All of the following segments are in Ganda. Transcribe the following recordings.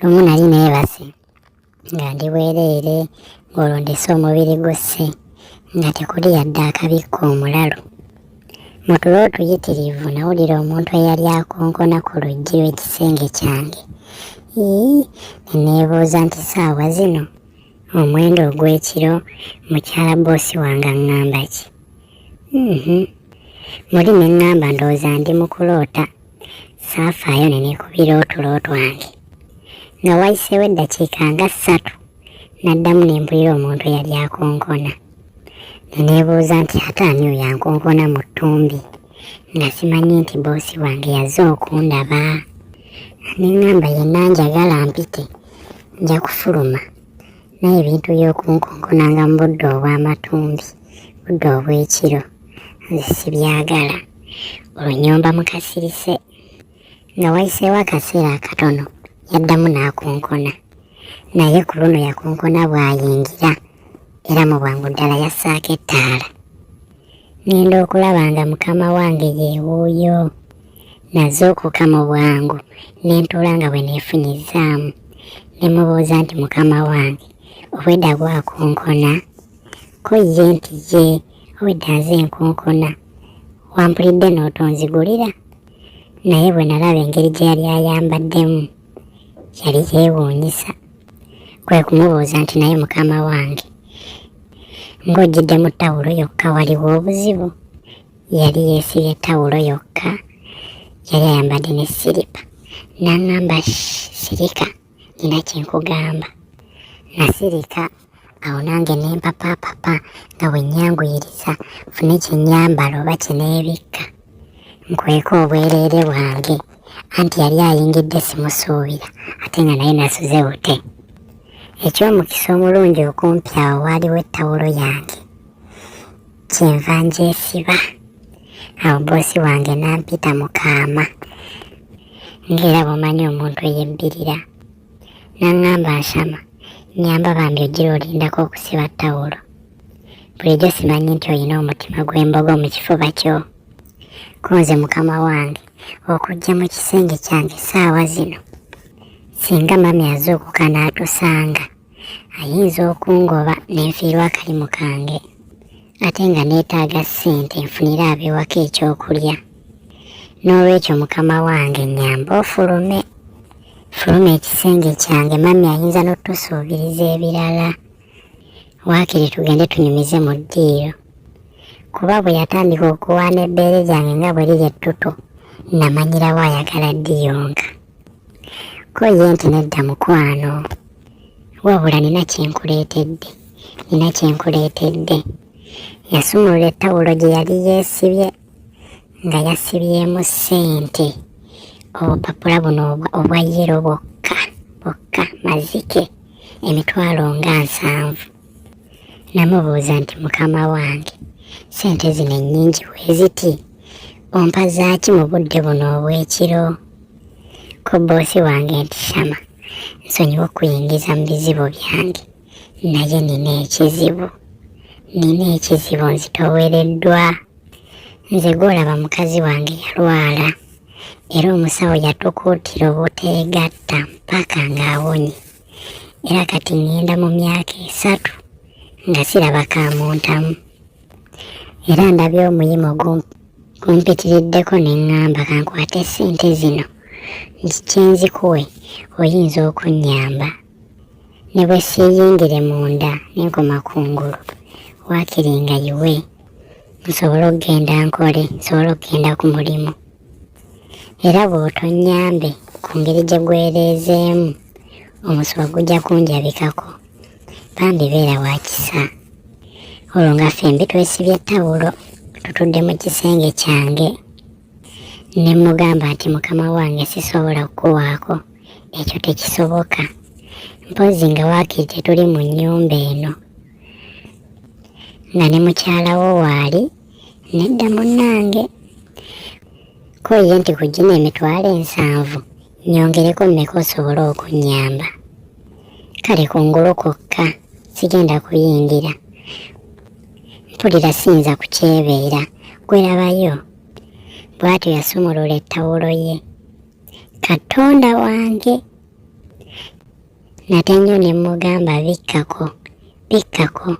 lumu nali neebase nga ndi bwereere ng'olondese omubiri gusse nga tekuli yadde akabikka omulalo. Mu tulo otuyitirivu nawulira omuntu eyali akonkona ku luggi lw'ekisenge kyange. Ne neebuuza nti saawa zino omwendo ogw'ekiro mukyala boosi wange aŋŋamba ki? Muli ne ŋŋamba ndowooza ndi mu kuloota. Saafaayo ne neekubira otulo twange. Nga wayiseewo eddakiika nga 3 naddamu ne mpulira omuntu eyali akonkona. Ne neebuuza nti ate ani oyo ankonkona mu ttumbi nga simanyi nti boosi wange yazze okundaba. Ne ŋŋamba yenna njagala mpite nja kufuluma, naye ebintu by'okunkonkona nga mu budde obw'amatumbi, budde obw'ekiro, nze sibyagala. Olwo nnyomba mukasirise. Nga wayiseewo akaseera akatono yaddamu n'akonkona, naye ku luno yakonkona bw'ayingira era mu bwangu ddala yassaako ettaala. Ngenda okulaba nga mukama wange yeewuuyo. Naze okuka mu bwangu ne ntuula nga bwe neefunyizzaamu. Ne mubuuza nti mukama wange obwedda gwakonkona? Ko ye nti ye obwedda nze nkonkona, wampulidde n'otonzigulira? Naye bwe nalaba engeri gye yali ayambaddemu yali yeewuunyisa. Kwe kumubuuza nti naye mukama wange ng'ojjidde mu ttawulo yokka waliwo obuzibu? Yali yeesibye ttawulo yokka, yali ayambadde ne siripa. N'aŋŋamba sirika, nina kye nkugamba. Nasirika, awo nange ne mpapaapapa nga bwe nnyanguyiriza nfune kye nnyambala oba kye neebikka. Nkweka obwereere bwange, anti yali ayingidde simusuubira ate nga naye nasuze bute. Eky'omukisa omulungi okumpi awo waaliwo ettawulo yange, kyenva ngyesiba. Awo boosi wange n'ampita mu kaama ng'era bw'omanyi omuntu eyebbirira. N'aŋŋamba nsama, nnyamba bambi ogira olindako okusiba ttawulo. Bulijjo simanyi nti olina omutima gw'embogo mu kifuba kyo. Ko nze mukama wange okujja mu kisenge kyange essaawa zino, singa mami azuukuka n'atusanga ayinza okungoba ne nfiirwa akalimu kange, ate nga neetaaga ssente nfunire ab'ewaka ekyokulya. N'olwekyo mukama wange nnyamba ofulume ekisenge kyange, mami ayinza n'otusuubiriza ebirala. Waakiri tugende tunyumize mu ddiiro, kuba bwe yatandika okuwaana ebbeere lyange nga bwe liri ettutu namanyirawo ayagala ddiyonka. Ko ye nti nedda mukwano, wabula nina kyenkuleetedde. Yasumulula ettawulo gye yali yeesibye nga yasibyemu ssente, obupapula buno obwa yero bwokka mazike, emitwalo nga 7. Namubuuza nti mukama wange ssente zino ennyingi weeziti ompa zaaki mu budde buno obw'ekiro? Ko boosi wange nti shama, nsonyiwa okuyingiza mu bizibu byange, naye nina ekizibu nzitowereddwa. Nze gw'olaba mukazi wange yalwala era omusawo yatukuutira obuteegatta mpaka ng'awonye, era kati ngenda mu myaka 3 nga siraba kamuntamu. Era ndabye omuyimo gumpitiriddeko ne ŋŋamba kankwate ssente zino nti kyenzikuwe oyinza okunnyamba. Ne bwe siiyingire munda nenkoma kungulu, waakiri nga yiwe nsobole okugenda nkole, nsobole okugenda ku mulimu. Era bw'otonnyambe ku ngeri gye gwereezeemu, omusuwa gujja kunjabikako. Bambi beera wa kisa. Olwo nga ffembi twesibye ettawulo tutudde mu kisenge kyange. Ne mugamba nti mukama wange sisobola kukuwaako, ekyo tekisoboka. Mpozi nga waakiri tetuli mu nnyumba eno. Nga ne mukyalawo waali nedda munnange. Ko ye nti ku gino emitwalo 7 nyongereko mmeka osobole okunnyamba. Kale kungulu kwokka, sigenda kuyingira. Mpulira siyinza kukyebeera, gwerabayo. Bw'atyo yasumulula ettawulo ye. Katonda wange! nate nnyo ne mugamba bikkako.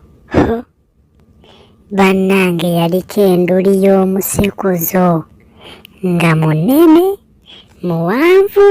Bannange yaliko enduli y'omusekuzo nga munene muwanvu.